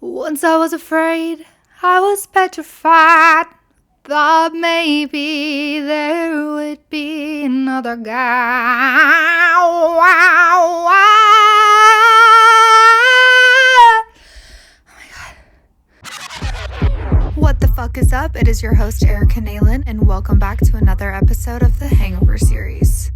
Once I was afraid, I was petrified. Thought maybe there would be another guy. Wow, What the fuck is up? It is your host, Erica Nalen, and welcome back to another episode of the Hangover series.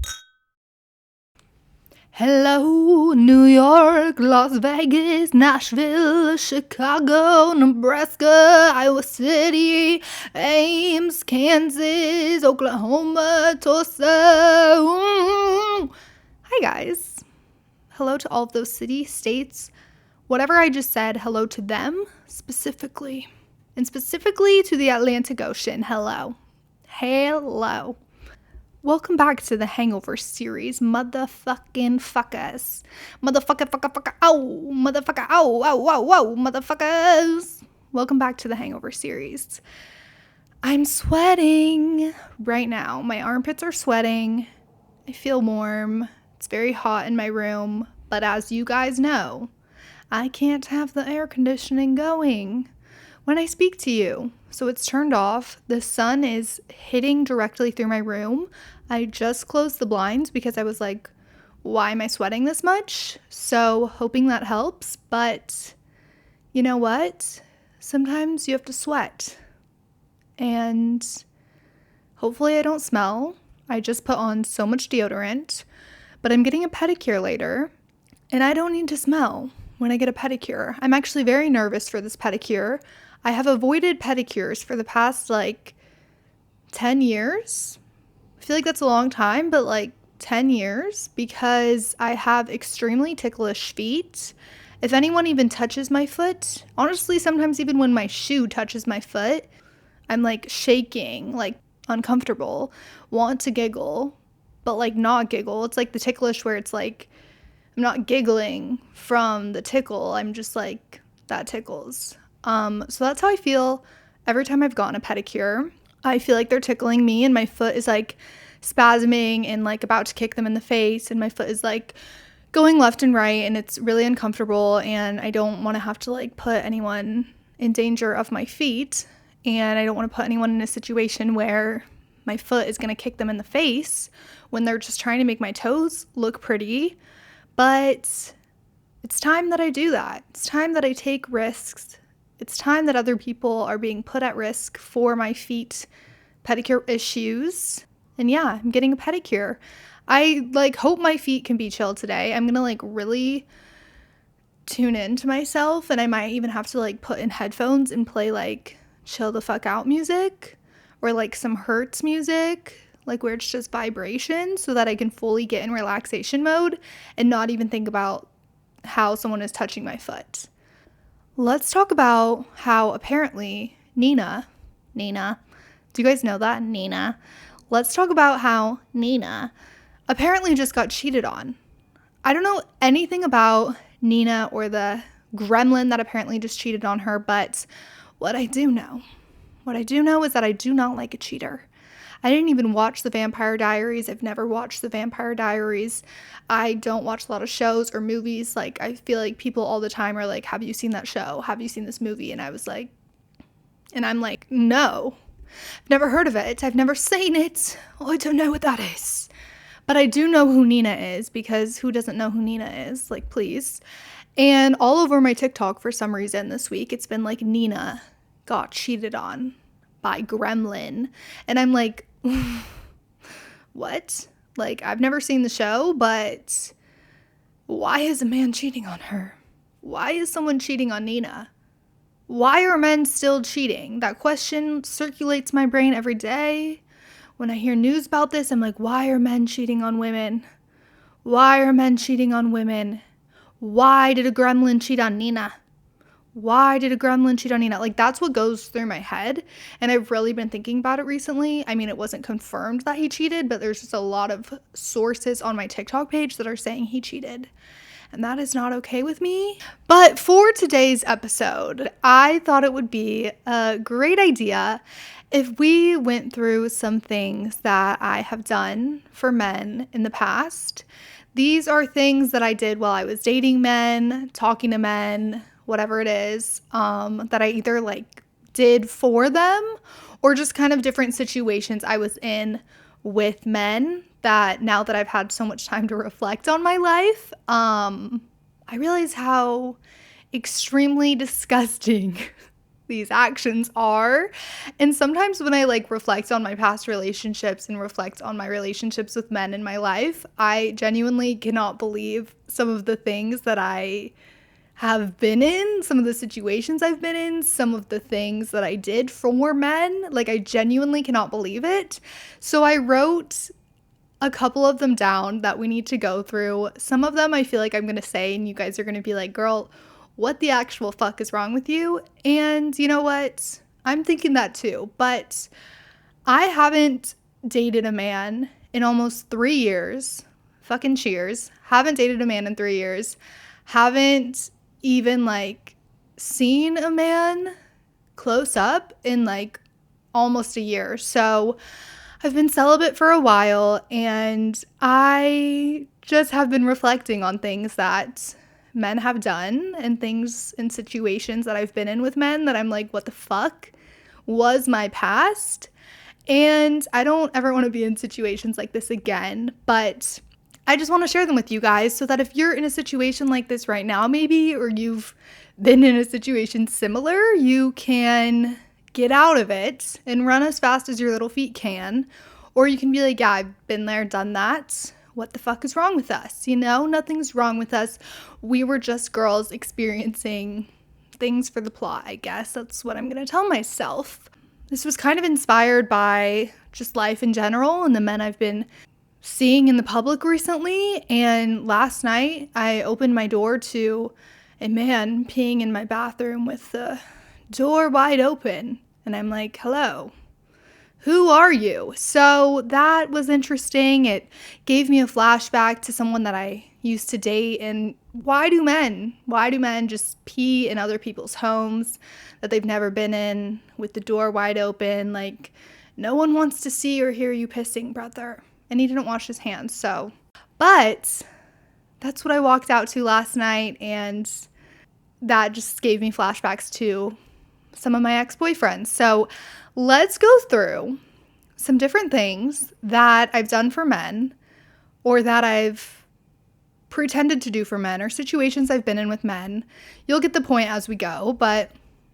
Hello, New York, Las Vegas, Nashville, Chicago, Nebraska, Iowa City, Ames, Kansas, Oklahoma, Tulsa. Hi, guys. Hello to all of those cities, states, whatever I just said, hello to them specifically. And specifically to the Atlantic Ocean. Hello. Hello. Welcome back to the Hangover series, motherfucking fuckers. Motherfucker, ow, motherfucker, ow, motherfuckers. Welcome back to the Hangover series. I'm sweating right now. My armpits are sweating. I feel warm. It's very hot in my room. But as you guys know, I can't have the air conditioning going when I speak to you. So it's turned off. The sun is hitting directly through my room. I just closed the blinds because I was like, why am I sweating this much? So hoping that helps. But you know what? Sometimes you have to sweat. And hopefully I don't smell. I just put on so much deodorant. But I'm getting a pedicure later. And I don't need to smell when I get a pedicure. I'm actually very nervous for this pedicure. I have avoided pedicures for the past 10 years. I feel like that's a long time, but 10 years because I have extremely ticklish feet. If anyone even touches my foot, honestly, sometimes even when my shoe touches my foot, I'm shaking, uncomfortable, want to giggle, but not giggle. It's the ticklish where it's I'm not giggling from the tickle. I'm just that tickles. So that's how I feel every time I've gotten a pedicure. I feel like they're tickling me and my foot is spasming and about to kick them in the face, and my foot is going left and right, and it's really uncomfortable, and I don't want to have to put anyone in danger of my feet, and I don't want to put anyone in a situation where my foot is going to kick them in the face when they're just trying to make my toes look pretty. But it's time that I do that. It's time that I take risks. It's time that other people are being put at risk for my feet pedicure issues. And yeah, I'm getting a pedicure. I hope my feet can be chill today. I'm going to really tune into myself, and I might even have to put in headphones and play chill the fuck out music or some Hertz music, where it's just vibration, so that I can fully get in relaxation mode and not even think about how someone is touching my foot. Let's talk about how apparently Nina, do you guys know that? Nina. Let's talk about how Nina apparently just got cheated on. I don't know anything about Nina or the gremlin that apparently just cheated on her, but what I do know is that I do not like a cheater. I didn't even watch The Vampire Diaries. I've never watched The Vampire Diaries. I don't watch a lot of shows or movies. I feel like people all the time are have you seen that show? Have you seen this movie? And I'm no. I've never heard of it. I've never seen it. Oh, I don't know what that is. But I do know who Nina is, because who doesn't know who Nina is? Please. And all over my TikTok for some reason this week, it's been Nina got cheated on by Gremlin. And I'm what? I've never seen the show, but why is a man cheating on her? Why is someone cheating on Nina? Why are men still cheating? That question circulates my brain every day. When I hear news about this, I'm why are men cheating on women? Why are men cheating on women? Why did a gremlin cheat on Nina? Why did a gremlin cheat on Nina? That's what goes through my head. And I've really been thinking about it recently. I mean, it wasn't confirmed that he cheated, but there's just a lot of sources on my TikTok page that are saying he cheated. And that is not okay with me. But for today's episode, I thought it would be a great idea if we went through some things that I have done for men in the past. These are things that I did while I was dating men, talking to men, whatever it is, that I either like did for them or just kind of different situations I was in with men that now that I've had so much time to reflect on my life, I realize how extremely disgusting these actions are. And sometimes when I like reflect on my past relationships and reflect on my relationships with men in my life, I genuinely cannot believe some of the things that I have been in, some of the situations I've been in, some of the things that I did for men. Like, I genuinely cannot believe it. So I wrote a couple of them down that we need to go through. Some of them I feel like I'm going to say, and you guys are going to be like, girl, what the actual fuck is wrong with you? And you know what? I'm thinking that too. But I haven't dated a man in almost 3 years. Fucking cheers. Haven't dated a man in 3 years. Haven't even like seen a man close up in like almost a year. So I've been celibate for a while, and I just have been reflecting on things that men have done and things and situations that I've been in with men that I'm like, what the fuck was my past? And I don't ever want to be in situations like this again, but I just want to share them with you guys so that if you're in a situation like this right now, maybe, or you've been in a situation similar, you can get out of it and run as fast as your little feet can. Or you can be like, yeah, I've been there, done that. What the fuck is wrong with us? You know, nothing's wrong with us. We were just girls experiencing things for the plot, I guess. That's what I'm going to tell myself. This was kind of inspired by just life in general and the men I've been seeing in the public recently. And last night I opened my door to a man peeing in my bathroom with the door wide open. And I'm like, hello, who are you? So that was interesting. It gave me a flashback to someone that I used to date. And why do men just pee in other people's homes that they've never been in with the door wide open? Like, no one wants to see or hear you pissing, brother. And he didn't wash his hands, so. But that's what I walked out to last night, and that just gave me flashbacks to some of my ex-boyfriends. So let's go through some different things that I've done for men, or that I've pretended to do for men, or situations I've been in with men. You'll get the point as we go, but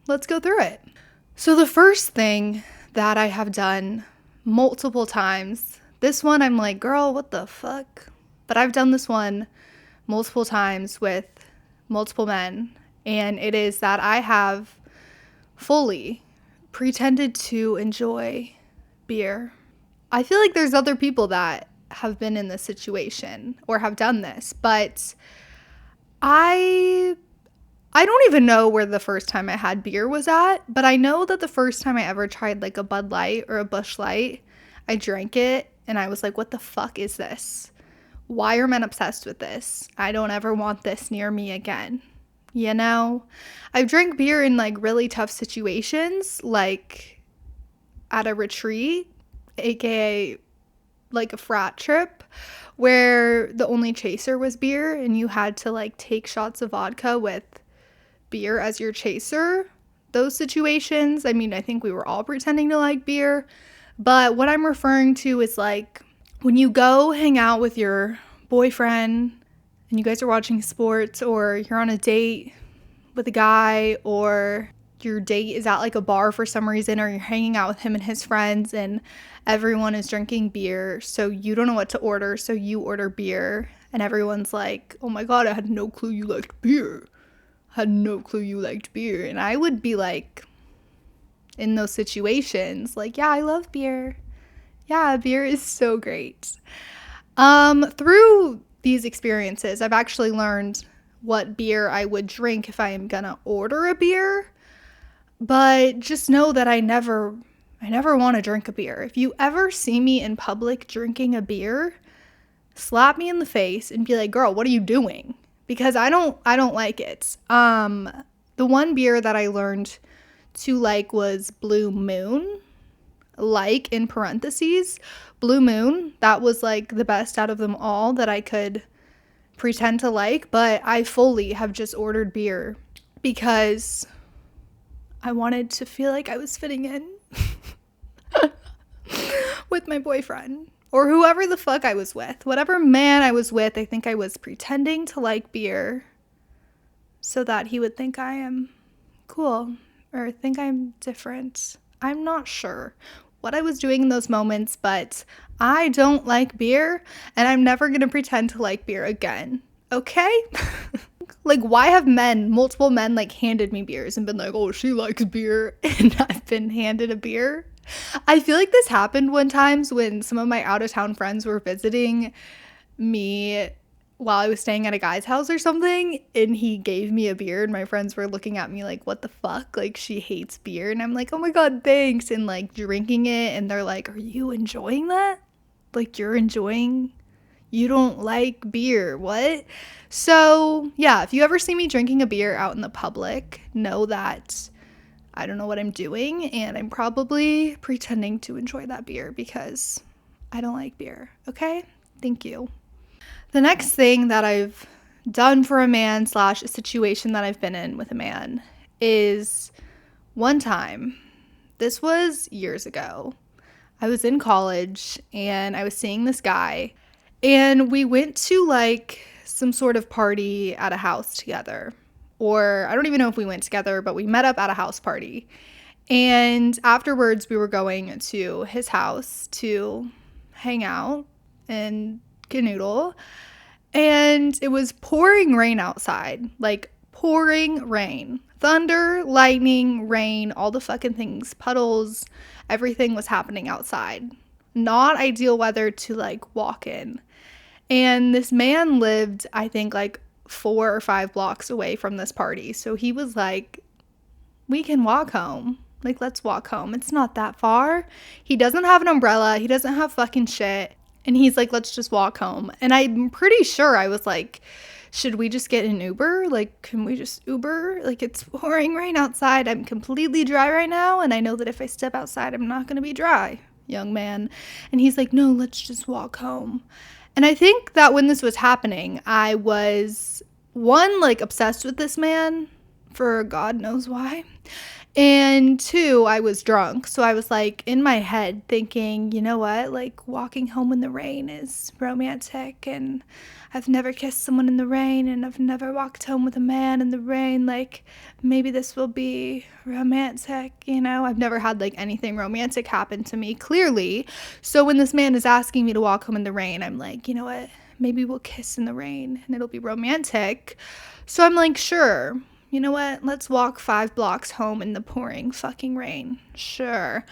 let's go through it. So the first thing that I have done multiple times, this one I'm like, girl, what the fuck? But I've done this one multiple times with multiple men, and it is that I have fully pretended to enjoy beer. I feel like there's other people that have been in this situation or have done this, but I don't even know where the first time I had beer was at, but I know that the first time I ever tried like a Bud Light or a Busch Light, I drank it and I was like, what the fuck is this? Why are men obsessed with this? I don't ever want this near me again. You know, I've drank beer in like really tough situations, like at a retreat, aka like a frat trip, where the only chaser was beer and you had to like take shots of vodka with beer as your chaser. Those situations, I mean, I think we were all pretending to like beer, but what I'm referring to is like when you go hang out with your boyfriend and you guys are watching sports, or you're on a date with a guy, or your date is at like a bar for some reason, or you're hanging out with him and his friends and everyone is drinking beer, so you don't know what to order, so you order beer and everyone's like, oh my god, I had no clue you liked beer. And I would be like, in those situations, like, yeah, I love beer. Yeah, beer is so great. Through these experiences, I've actually learned what beer I would drink if I am gonna order a beer, but just know that I never want to drink a beer. If you ever see me in public drinking a beer, slap me in the face and be like, girl, what are you doing? Because I don't like it. The one beer that I learned to like was Blue Moon, like in parentheses, Blue Moon. That was like the best out of them all that I could pretend to like, but I fully have just ordered beer because I wanted to feel like I was fitting in with my boyfriend or whoever the fuck I was with. Whatever man I was with, I think I was pretending to like beer so that he would think I am cool or think I'm different. I'm not sure what I was doing in those moments, but I don't like beer and I'm never gonna pretend to like beer again. Okay? Like, why have multiple men, like, handed me beers and been like, oh, she likes beer, and I've been handed a beer? I feel like this happened one time when some of my out-of-town friends were visiting me while I was staying at a guy's house or something, and he gave me a beer, and my friends were looking at me like, what the fuck? Like, she hates beer, and I'm like, oh my god, thanks, and, like, drinking it, and they're like, are you enjoying that? Like, you don't like beer, what? So, yeah, if you ever see me drinking a beer out in the public, know that I don't know what I'm doing, and I'm probably pretending to enjoy that beer because I don't like beer, okay? Thank you. The next thing that I've done for a man / a situation that I've been in with a man is one time, this was years ago, I was in college and I was seeing this guy. And we went to like some sort of party at a house together. Or I don't even know if we went together, but we met up at a house party. And afterwards, we were going to his house to hang out and canoodle. And it was pouring rain outside, like pouring rain. Thunder, lightning, rain, all the fucking things, puddles, everything was happening outside. Not ideal weather to like walk in. And this man lived, I think, like 4 or 5 blocks away from this party. So he was like, we can walk home. Like, let's walk home. It's not that far. He doesn't have an umbrella. He doesn't have fucking shit. And he's like, let's just walk home. And I'm pretty sure I was like, should we just get an Uber? Like, can we just Uber? Like, it's pouring rain outside. I'm completely dry right now. And I know that if I step outside, I'm not going to be dry, young man. And he's like, no, let's just walk home. And I think that when this was happening, I was, one, like, obsessed with this man for God knows why. And 2, I was drunk. So I was, like, in my head thinking, you know what? Like, walking home in the rain is romantic. And I've never kissed someone in the rain. And I've never walked home with a man in the rain. Like, maybe this will be romantic, you know? I've never had, like, anything romantic happen to me, clearly. So when this man is asking me to walk home in the rain, I'm like, you know what? Maybe we'll kiss in the rain and it'll be romantic. So I'm like, sure. You know what? Let's walk 5 blocks home in the pouring fucking rain. Sure.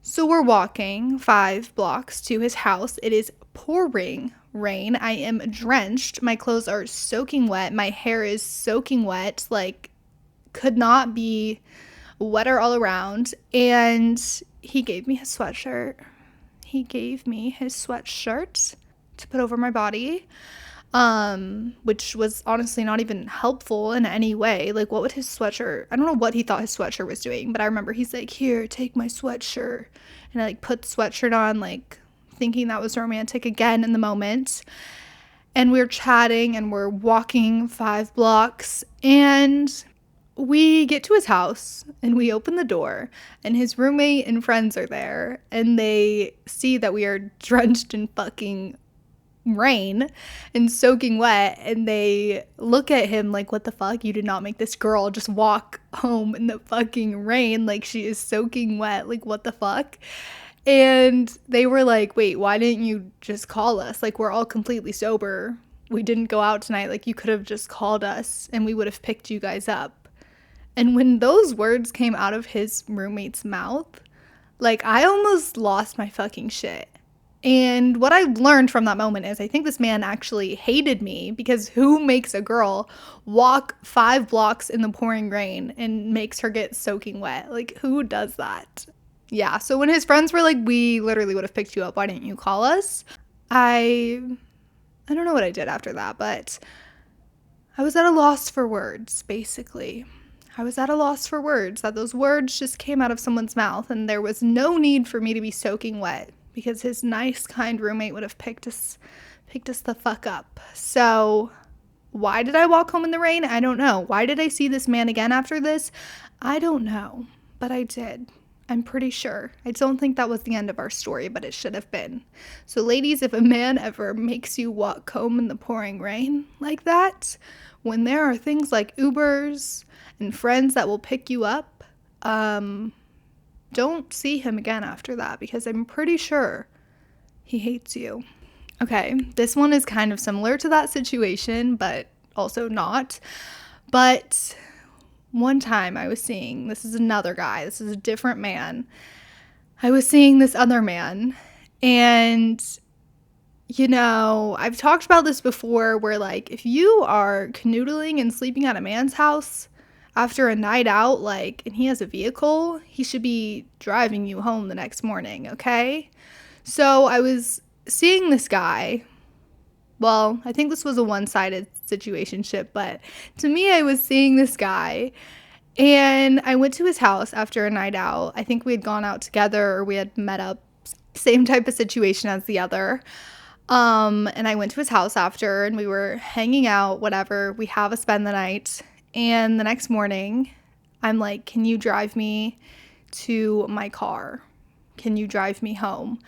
So we're walking 5 blocks to his house. It is pouring rain. I am drenched. My clothes are soaking wet. My hair is soaking wet. Like, could not be wetter all around. And he gave me his sweatshirt. To put over my body. Which was honestly not even helpful in any way. Like, what would his sweatshirt, I don't know what he thought his sweatshirt was doing, but I remember he's like, here, take my sweatshirt. And I like put the sweatshirt on, like thinking that was romantic again in the moment. And we're chatting and we're walking 5 blocks and we get to his house and we open the door and his roommate and friends are there and they see that we are drenched in fucking rain and soaking wet and they look at him like, what the fuck, you did not make this girl just walk home in the fucking rain, like she is soaking wet, like what the fuck. And they were like, wait, why didn't you just call us? Like, we're all completely sober, we didn't go out tonight, like you could have just called us and we would have picked you guys up. And when those words came out of his roommate's mouth, like I almost lost my fucking shit. And what I learned from that moment is I think this man actually hated me, because who makes a girl walk 5 blocks in the pouring rain and makes her get soaking wet? Like, who does that? Yeah, so when his friends were like, we literally would have picked you up, why didn't you call us? I don't know what I did after that, but I was at a loss for words, basically. I was at a loss for words, that those words just came out of someone's mouth and there was no need for me to be soaking wet, because his nice, kind roommate would have picked us the fuck up. So, Why did I walk home in the rain? I don't know. Why did I see this man again after this? I don't know, but I did. I'm pretty sure. I don't think that was the end of our story, but it should have been. So ladies, if a man ever makes you walk home in the pouring rain like that, when there are things like Ubers and friends that will pick you up, don't see him again after that, because I'm pretty sure he hates you. Okay, this one is kind of similar to that situation, but also not. But one time I was seeing, this is another guy, this is a different man. I was seeing this other man, and you know, I've talked about this before where, like, if you are canoodling and sleeping at a man's house after a night out, like, and he has a vehicle, he should be driving you home the next morning, okay? So I was seeing this guy. Well, I think this was a one-sided situationship, but to me, I was seeing this guy, and I went to his house after a night out. I think we had gone out together, or we had met up, same type of situation as the other. And I went to his house after, and we were hanging out, whatever. We have a spend the night. And the next morning, I'm like, can you drive me to my car? Can you drive me home?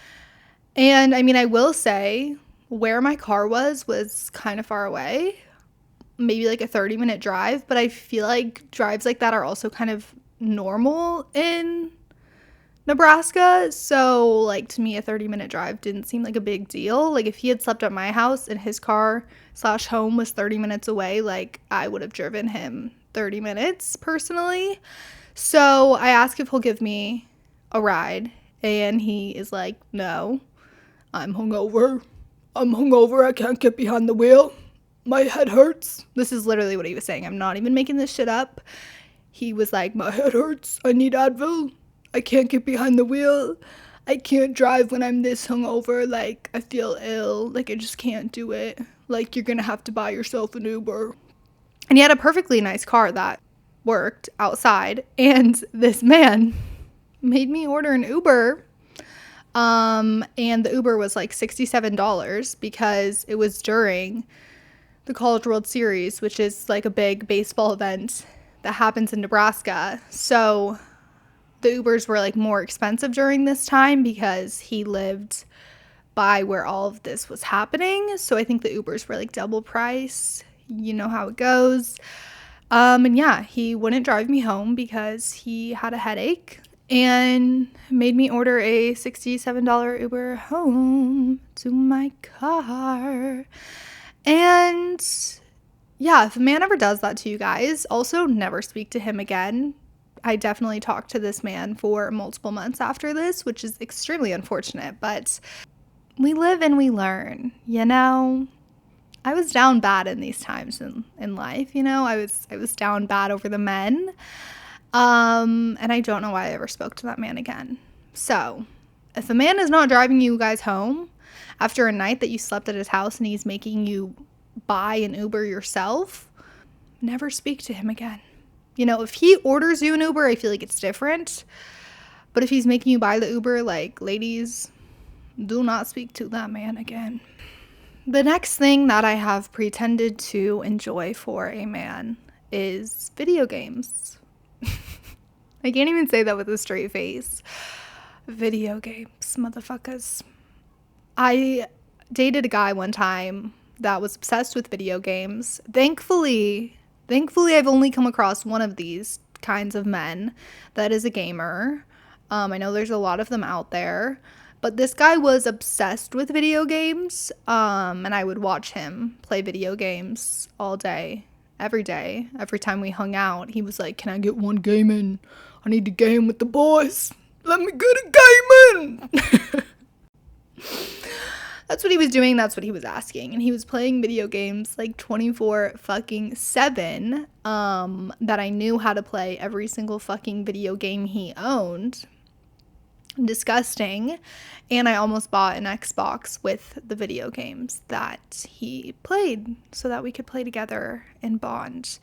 And I mean, I will say where my car was kind of far away, maybe like a 30-minute drive, but I feel like drives like that are also kind of normal in Nebraska. So like, to me, a 30-minute drive didn't seem like a big deal. Like, if he had slept at my house and his car / home was 30 minutes away, like, I would have driven him 30 minutes personally. So I asked if he'll give me a ride, and he is like, no, I'm hungover. I can't get behind the wheel. My head hurts. This is literally what he was saying. I'm not even making this shit up. He was like, my head hurts. I need Advil. I can't get behind the wheel. I can't drive when I'm this hungover. Like, I feel ill. Like, I just can't do it. Like, you're gonna have to buy yourself an Uber. And he had a perfectly nice car that worked outside. And this man made me order an Uber. And the Uber was like $67 because it was during the College World Series, which is like a big baseball event that happens in Nebraska. So the Ubers were like more expensive during this time because he lived by where all of this was happening. So I think the Ubers were like double price. You know how it goes. And yeah, he wouldn't drive me home because he had a headache and made me order a $67 Uber home to my car. And yeah, if a man ever does that to you guys, also never speak to him again. I definitely talked to this man for multiple months after this, which is extremely unfortunate, but we live and we learn, you know? I was down bad in these times in life, you know? I was down bad over the men. And I don't know why I ever spoke to that man again. So, if a man is not driving you guys home after a night that you slept at his house and he's making you buy an Uber yourself, never speak to him again. You know, if he orders you an Uber, I feel like it's different. But if he's making you buy the Uber, like, ladies, do not speak to that man again. The next thing that I have pretended to enjoy for a man is video games. I can't even say that with a straight face. Video games, motherfuckers. I dated a guy one time that was obsessed with video games. Thankfully, I've only come across one of these kinds of men that is a gamer. I know there's a lot of them out there, but this guy was obsessed with video games, and I would watch him play video games all day, every day. Every time we hung out, he was like, can I get one game in? I need to game with the boys. Let me get a game in. That's what he was doing. That's what he was asking. And he was playing video games like 24/7, that I knew how to play every single fucking video game he owned. Disgusting. And I almost bought an Xbox with the video games that he played so that we could play together and bond.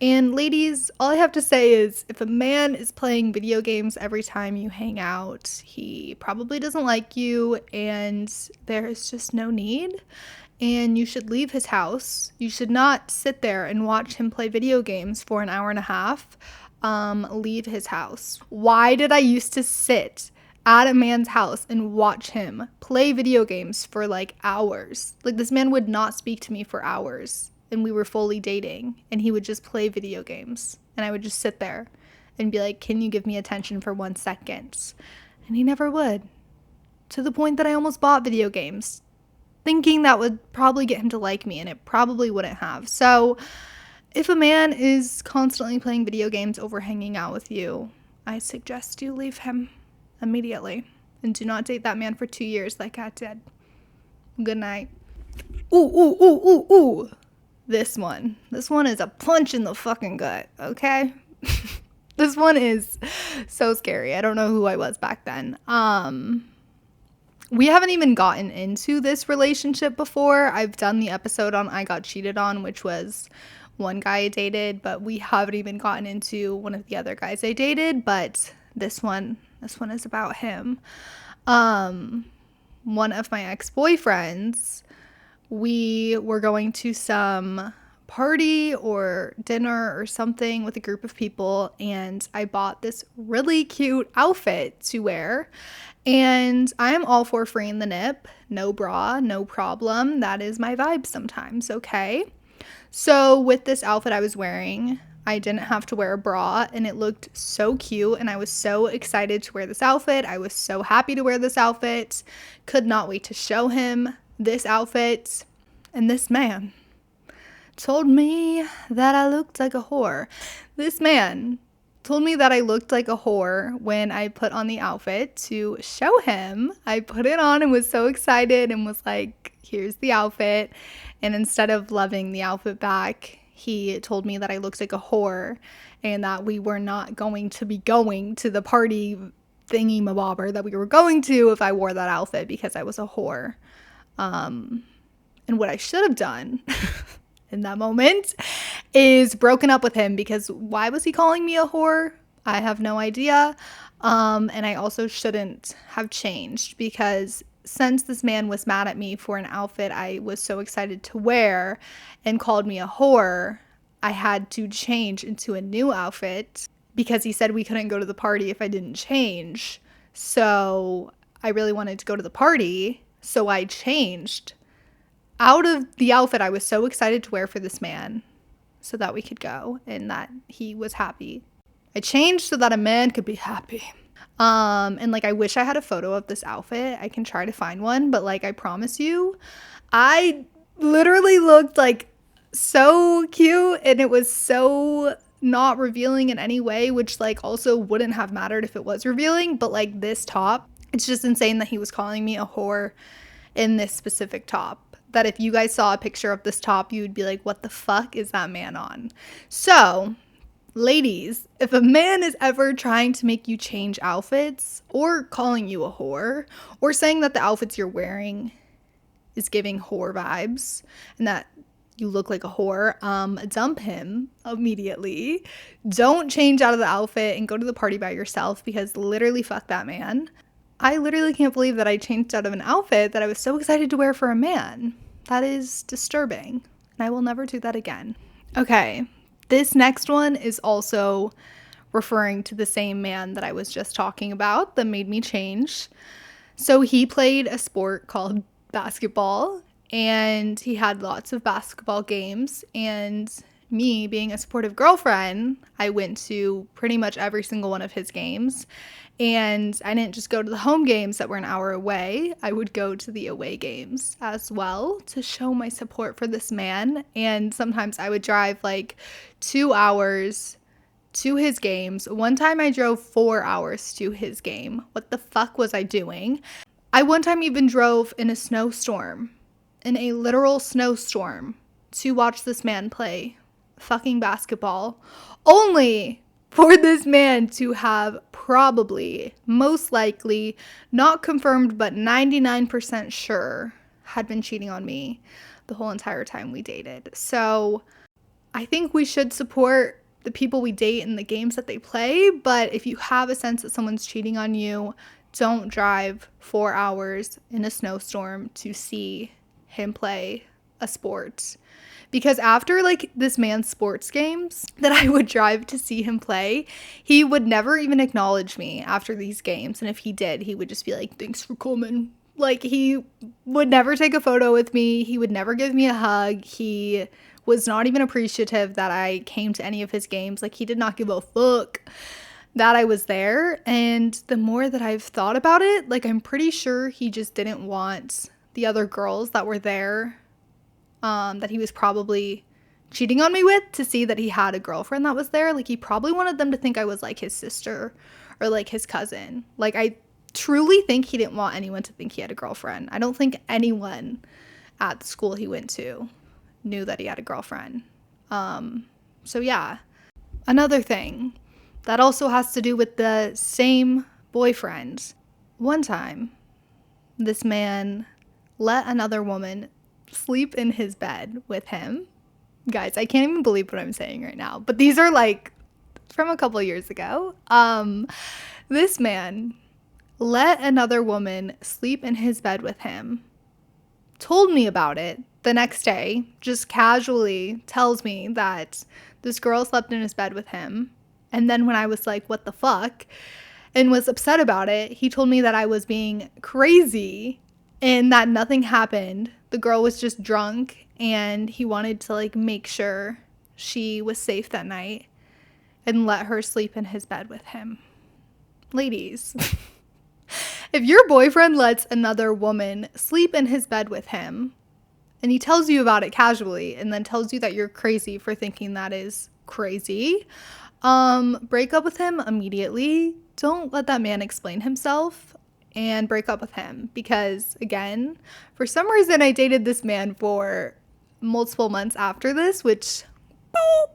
And ladies, all I have to say is, if a man is playing video games every time you hang out, he probably doesn't like you, and there is just no need. and you should leave his house. You should not sit there and watch him play video games for an hour and a half. Leave his house. Why did I used to sit at a man's house and watch him play video games for like hours? Like, this man would not speak to me for hours, and we were fully dating, and he would just play video games, and I would just sit there and be like, can you give me attention for 1 second? And he never would, to the point that I almost bought video games, thinking that would probably get him to like me, and it probably wouldn't have. So if a man is constantly playing video games over hanging out with you, I suggest you leave him immediately and do not date that man for 2 years like I did. Good night. Ooh. This one is a punch in the fucking gut, okay? This one is so scary. I don't know who I was back then. We haven't even gotten into this relationship before. I've done the episode on I Got Cheated On, which was one guy I dated, but we haven't even gotten into one of the other guys I dated. But this one is about him. One of my ex-boyfriends, we were going to some party or dinner or something with a group of people, and I bought this really cute outfit to wear, and I'm all for freeing the nip. No bra, no problem. That is my vibe sometimes, okay? So with this outfit I was wearing, I didn't have to wear a bra, and it looked so cute, and I was so excited to wear this outfit. I was so happy to wear this outfit. Could not wait to show him this outfit. And this man told me that I looked like a whore. This man told me that I looked like a whore when I put on the outfit to show him. I put it on and was so excited and was like, here's the outfit. And instead of loving the outfit back, he told me that I looked like a whore and that we were not going to be going to the party thingy mabobber that we were going to if I wore that outfit because I was a whore. And what I should have done in that moment is broken up with him, because why was he calling me a whore? I have no idea. And I also shouldn't have changed, because since this man was mad at me for an outfit I was so excited to wear and called me a whore, I had to change into a new outfit because he said we couldn't go to the party if I didn't change. So I really wanted to go to the party, so I changed out of the outfit I was so excited to wear for this man so that we could go and that he was happy. I changed so that a man could be happy. And like, I wish I had a photo of this outfit. I can try to find one, but like, I promise you, I literally looked like so cute, and it was so not revealing in any way, which like also wouldn't have mattered if it was revealing. But like, this top, it's just insane that he was calling me a whore in this specific top. That if you guys saw a picture of this top, you would be like, what the fuck is that man on? So, ladies, if a man is ever trying to make you change outfits, or calling you a whore, or saying that the outfits you're wearing is giving whore vibes, and that you look like a whore, dump him immediately. Don't change out of the outfit and go to the party by yourself, because literally fuck that man. I literally can't believe that I changed out of an outfit that I was so excited to wear for a man. That is disturbing, and I will never do that again. Okay, this next one is also referring to the same man that I was just talking about that made me change. So he played a sport called basketball, and he had lots of basketball games, and me being a supportive girlfriend, I went to pretty much every single one of his games. And I didn't just go to the home games that were an hour away. I would go to the away games as well to show my support for this man. And sometimes I would drive like 2 hours to his games. One time I drove 4 hours to his game. What the fuck was I doing? I one time even drove in a snowstorm, in a literal snowstorm, to watch this man play fucking basketball, only for this man to have probably, most likely, not confirmed, but 99% sure, had been cheating on me the whole entire time we dated. So I think we should support the people we date and the games that they play, but if you have a sense that someone's cheating on you, don't drive 4 hours in a snowstorm to see him play a sport. Because after like this man's sports games that I would drive to see him play, he would never even acknowledge me after these games. And if he did, he would just be like, thanks for coming. Like, he would never take a photo with me. He would never give me a hug. He was not even appreciative that I came to any of his games. Like, he did not give a fuck that I was there. And the more that I've thought about it, like, I'm pretty sure he just didn't want the other girls that were there, that he was probably cheating on me with, to see that he had a girlfriend that was there. Like, he probably wanted them to think I was like his sister or like his cousin. Like, I truly think he didn't want anyone to think he had a girlfriend. I don't think anyone at the school he went to knew that he had a girlfriend. So yeah. Another thing that also has to do with the same boyfriend. One time, this man let another woman sleep in his bed with him. Guys, I can't even believe what I'm saying right now, but these are like from a couple years ago. This man let another woman sleep in his bed with him, told me about it the next day, just casually tells me that this girl slept in his bed with him. And then when I was like, what the fuck, and was upset about it, he told me that I was being crazy and that nothing happened. The girl was just drunk and he wanted to like make sure she was safe that night and let her sleep in his bed with him. Ladies, if your boyfriend lets another woman sleep in his bed with him and he tells you about it casually and then tells you that you're crazy for thinking that is crazy, break up with him immediately. Don't let that man explain himself, and break up with him. Because again, for some reason I dated this man for multiple months after this, which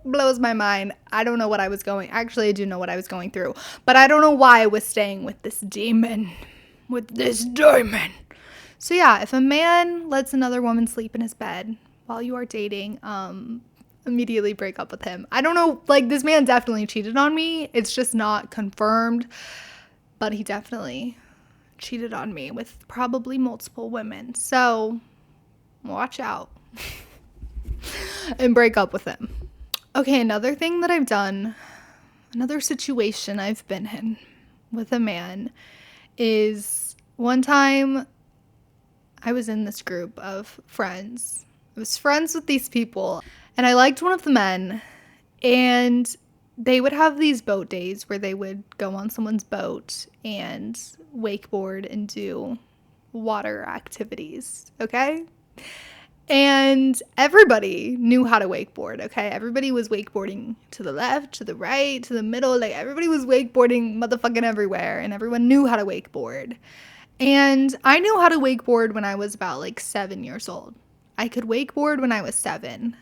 blows my mind. I don't know what I was going, actually I do know what I was going through, but I don't know why I was staying with this demon, with this diamond. So yeah, if a man lets another woman sleep in his bed while you are dating, immediately break up with him. I don't know, like, this man definitely cheated on me. It's just not confirmed, but he definitely cheated on me with probably multiple women. So watch out and break up with him. Okay, another thing that I've done, another situation I've been in with a man is one time I was in this group of friends. I was friends with these people and I liked one of the men, and they would have these boat days where they would go on someone's boat and wakeboard and do water activities, okay? And everybody knew how to wakeboard, okay? Everybody was wakeboarding to the left, to the right, to the middle. Like, everybody was wakeboarding motherfucking everywhere, and everyone knew how to wakeboard. And I knew how to wakeboard when I was about, like, 7 years old. I could wakeboard when I was 7.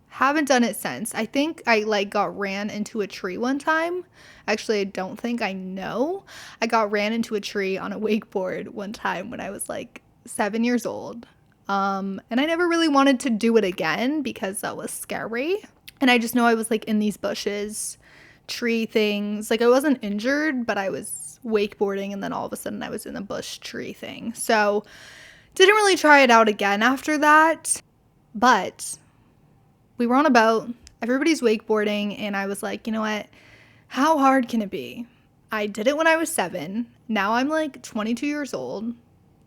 Haven't done it since. I think I, like, got ran into a tree one time. Actually, I don't think, I know. I got ran into a tree on a wakeboard one time when I was, like, 7 years old. And I never really wanted to do it again because that was scary. And I just know I was like in these bushes, tree things. Like, I wasn't injured, but I was wakeboarding and then all of a sudden I was in a bush tree thing. So didn't really try it out again after that. But we were on a boat, everybody's wakeboarding, and I was like, you know what? How hard can it be? I did it when I was 7. Now I'm like 22 years old.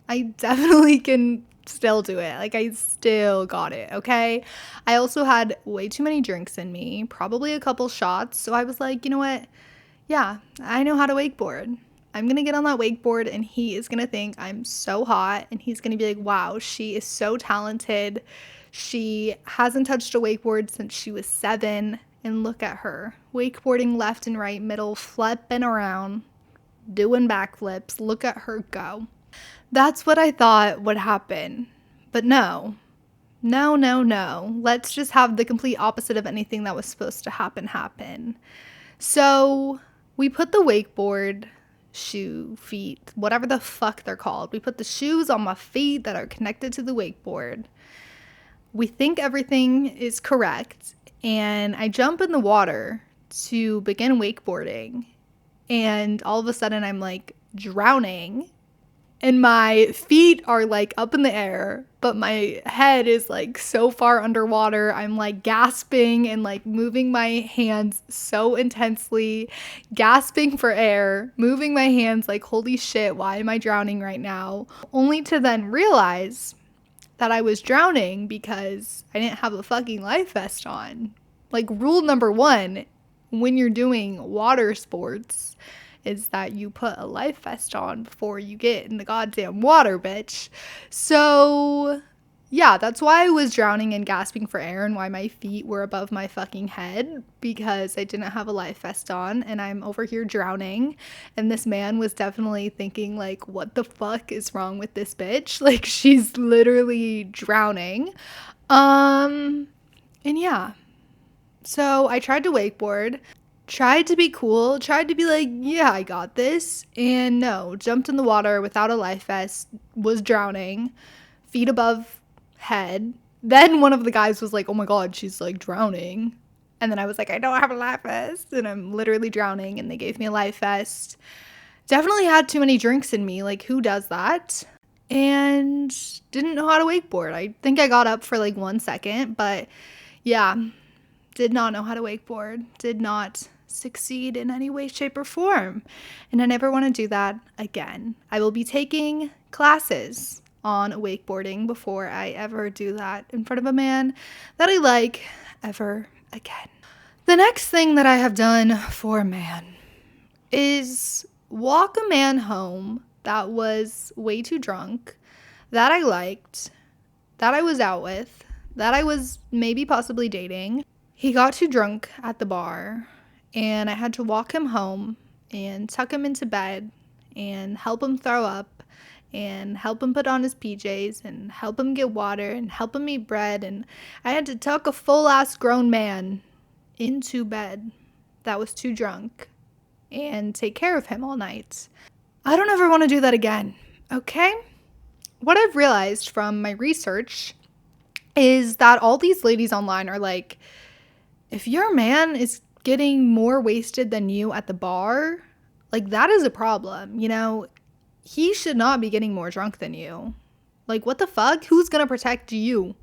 I definitely can still do it. Like, I still got it, okay? I also had way too many drinks in me, probably a couple shots. So I was like, you know what? Yeah, I know how to wakeboard. I'm going to get on that wakeboard and he is going to think I'm so hot, and he's going to be like, wow, she is so talented. She hasn't touched a wakeboard since she was 7, and look at her, wakeboarding left and right, middle, flipping around, doing backflips. Look at her go. That's what I thought would happen. But no. Let's just have the complete opposite of anything that was supposed to happen. So we put the wakeboard shoe feet, whatever the fuck they're called. We put the shoes on my feet that are connected to the wakeboard. We think everything is correct. And I jump in the water to begin wakeboarding. And all of a sudden I'm like drowning. and my feet are like up in the air, but my head is like so far underwater. I'm like gasping and like moving my hands so intensely, gasping for air, moving my hands like, holy shit, why am I drowning right now? Only to then realize that I was drowning because I didn't have a fucking life vest on. Like, rule number one when you're doing water sports is that you put a life vest on before you get in the goddamn water, bitch. So, yeah, that's why I was drowning and gasping for air and why my feet were above my fucking head, because I didn't have a life vest on and I'm over here drowning. And this man was definitely thinking, like, what the fuck is wrong with this bitch? Like, she's literally drowning. And yeah. So I tried to wakeboard, tried to be cool, tried to be like, yeah, I got this. And no, jumped in the water without a life vest, was drowning, feet above head. Then one of the guys was like, oh my God, she's like drowning. And then I was like, I don't have a life vest and I'm literally drowning. And they gave me a life vest. Definitely had too many drinks in me. Like, who does that? And didn't know how to wakeboard. I think I got up for like 1 second, but yeah, did not know how to wakeboard, did not succeed in any way, shape, or form. And I never want to do that again. I will be taking classes on wakeboarding before I ever do that in front of a man that I like ever again. The next thing that I have done for a man is walk a man home that was way too drunk, that I liked, that I was out with, that I was maybe possibly dating. He got too drunk at the bar, and I had to walk him home and tuck him into bed and help him throw up and help him put on his PJs and help him get water and help him eat bread. And I had to tuck a full-ass grown man into bed that was too drunk and take care of him all night. I don't ever want to do that again, okay? What I've realized from my research is that all these ladies online are like, if your man is getting more wasted than you at the bar, like, that is a problem. You know, he should not be getting more drunk than you. Like, what the fuck? Who's gonna protect you?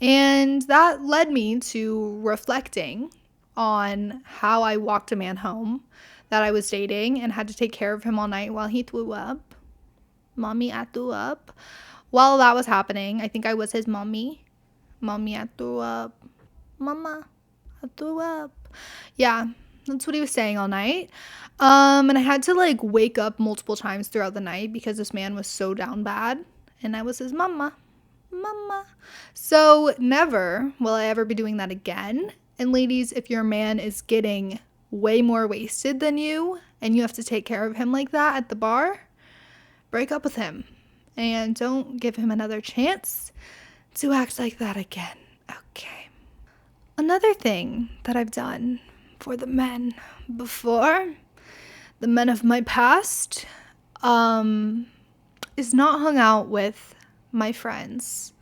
And that led me to reflecting on how I walked a man home that I was dating and had to take care of him all night while he threw up. Mommy, I threw up. While that was happening, I think I was his mommy. Mommy, I threw up. Mama, I threw up. Yeah, that's what he was saying all night. And I had to like wake up multiple times throughout the night because this man was so down bad. And I was his mama. So never will I ever be doing that again. And ladies, if your man is getting way more wasted than you and you have to take care of him like that at the bar, break up with him and don't give him another chance to act like that again. Okay. Another thing that I've done for the men before, the men of my past, is not hung out with my friends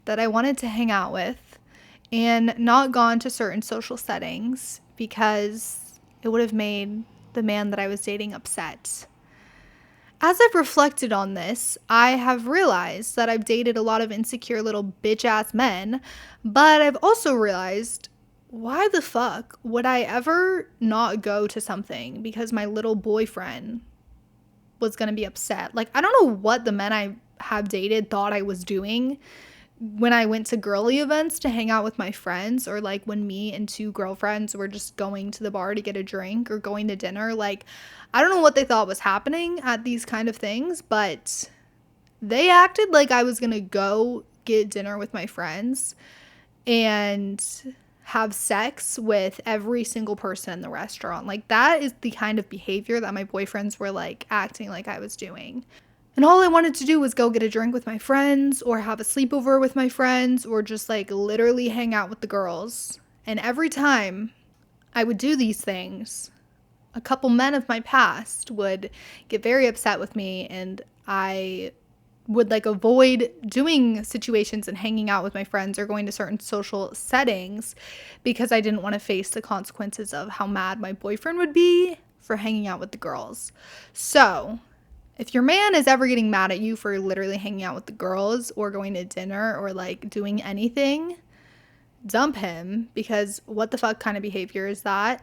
that I wanted to hang out with and not gone to certain social settings because it would have made the man that I was dating upset. As I've reflected on this, I have realized that I've dated a lot of insecure little bitch-ass men, but I've also realized, why the fuck would I ever not go to something because my little boyfriend was going to be upset? Like, I don't know what the men I have dated thought I was doing when I went to girly events to hang out with my friends, or like when me and two girlfriends were just going to the bar to get a drink or going to dinner. Like, I don't know what they thought was happening at these kind of things, but they acted like I was gonna go get dinner with my friends and have sex with every single person in the restaurant. Like, that is the kind of behavior that my boyfriends were like acting like I was doing. And all I wanted to do was go get a drink with my friends or have a sleepover with my friends or just like literally hang out with the girls. And every time I would do these things, a couple men of my past would get very upset with me, and I would like avoid doing situations and hanging out with my friends or going to certain social settings because I didn't want to face the consequences of how mad my boyfriend would be for hanging out with the girls. So If your man is ever getting mad at you for literally hanging out with the girls or going to dinner or like doing anything, dump him, because what the fuck kind of behavior is that?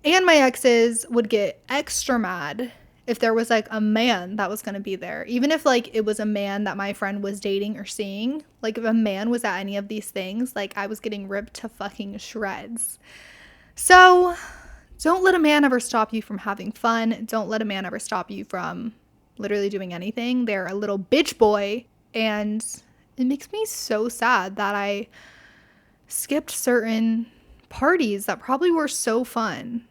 And my exes would get extra mad if there was like a man that was going to be there. Even if like it was a man that my friend was dating or seeing, like if a man was at any of these things, like I was getting ripped to fucking shreds. So don't let a man ever stop you from having fun. Don't let a man ever stop you from literally doing anything. They're a little bitch boy. And it makes me so sad that I skipped certain parties that probably were so fun,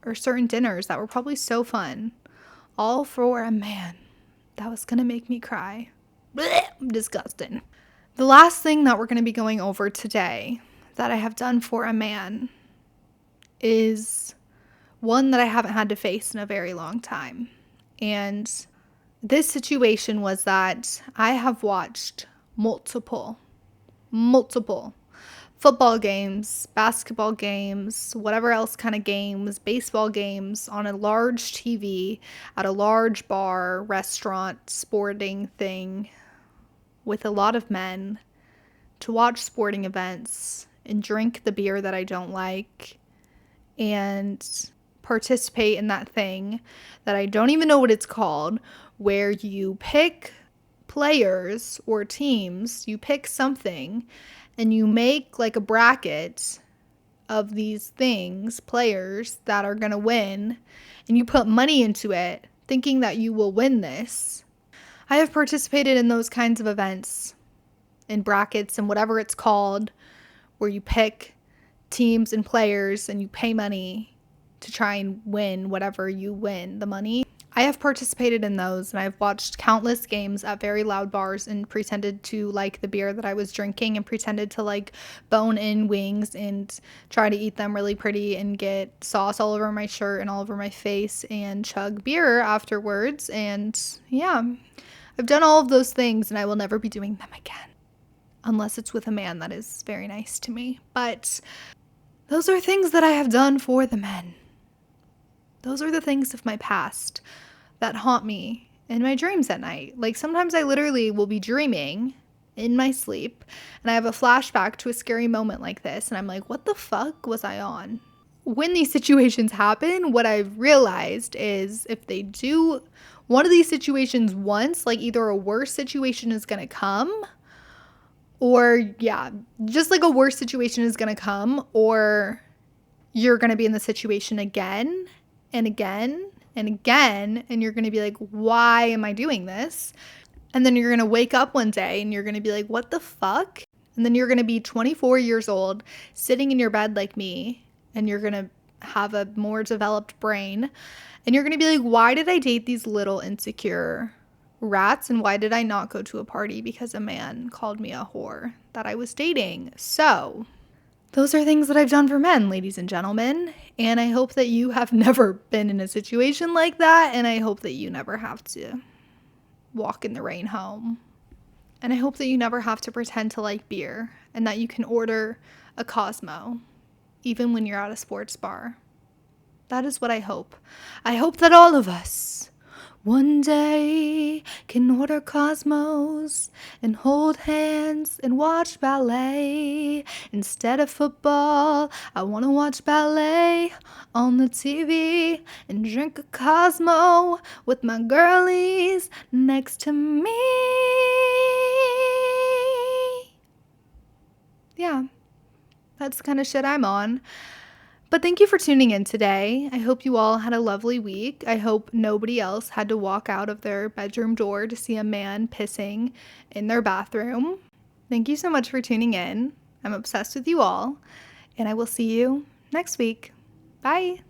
or certain dinners that were probably so fun, all for a man that was gonna make me cry. Blech, disgusting. The last thing that we're gonna be going over today that I have done for a man is one that I haven't had to face in a very long time. And this situation was that I have watched multiple football games, basketball games, whatever else kind of games, baseball games on a large TV at a large bar, restaurant, sporting thing with a lot of men to watch sporting events and drink the beer that I don't like and participate in that thing that I don't even know what it's called, where you pick players or teams, you pick something and you make like a bracket of these things, players that are going to win, and you put money into it thinking that you will win this. I have participated in those kinds of events, in brackets and whatever it's called, where you pick teams and players and you pay money to try and win whatever you win, the money. I have participated in those, and I've watched countless games at very loud bars and pretended to like the beer that I was drinking and pretended to like bone in wings and try to eat them really pretty and get sauce all over my shirt and all over my face and chug beer afterwards. And yeah, I've done all of those things, and I will never be doing them again unless it's with a man that is very nice to me. But those are things that I have done for the men. Those are the things of my past that haunt me in my dreams at night. Like sometimes I literally will be dreaming in my sleep and I have a flashback to a scary moment like this. And I'm like, what the fuck was I on? When these situations happen, what I've realized is if they do one of these situations once, like either a worse situation is going to come, or yeah, just like a worse situation is going to come, or you're going to be in the situation again and again and again, and you're going to be like, why am I doing this? And then you're going to wake up one day and you're going to be like, what the fuck? And then you're going to be 24 years old, sitting in your bed like me, and you're going to have a more developed brain, and you're going to be like, why did I date these little insecure rats, and why did I not go to a party because a man called me a whore that I was dating? So those are things that I've done for men, ladies and gentlemen, and I hope that you have never been in a situation like that, and I hope that you never have to walk in the rain home, and I hope that you never have to pretend to like beer, and that you can order a Cosmo even when you're at a sports bar. That is what I hope. I hope that all of us one day can order Cosmos and hold hands and watch ballet. Instead of football, I want to watch ballet on the TV and drink a Cosmo with my girlies next to me. Yeah, that's the kind of shit I'm on. But thank you for tuning in today. I hope you all had a lovely week. I hope nobody else had to walk out of their bedroom door to see a man pissing in their bathroom. Thank you so much for tuning in. I'm obsessed with you all, and I will see you next week. Bye.